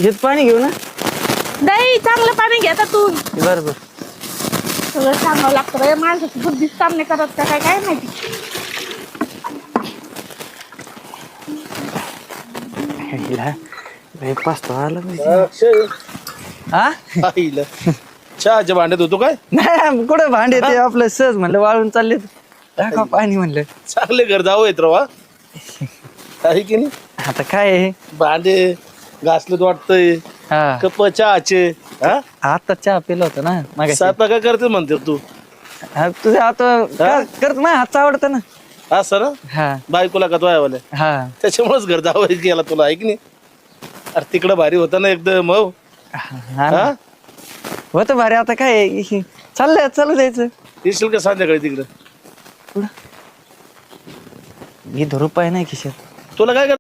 घेत पाणी घेऊ ना. नाही चांगलं पाणी घेता तू. बरं बरं. सगळं सांगावं लागतं रे माणसाची बुद्धीच काम नाही करत का काय माहिती. पाचतो आला अक्षय हा आईला चहाच्या भांड्यात होतो काय नाही कुठं भांडे ते आपलं सहज म्हणलं वाळून चालले टाका पाणी म्हणलं. चांगले घर जावं येत रवा आहे की नाही. आता काय आहे? भांडे घासलेत वाटतंय हा कप चहाचे हा आता चहा पिला होता ना मागे. स्वयंपाक काय करते म्हणते तू तुझं आता करत माझ्या हातचं आवडतं ना. असं ना हा बायकोला का तो वाले हा त्याच्यामुळेच घर जावं गेला तुला आहे की नाही. अरे तिकडं भारी होता ना एकदम हो हा ना. होतं भारी. आता काय आहे? चाललंय चालू द्यायचं. येशील का संध्याकाळी तिकडं मी ₹1 नाही खिशात. तुला काय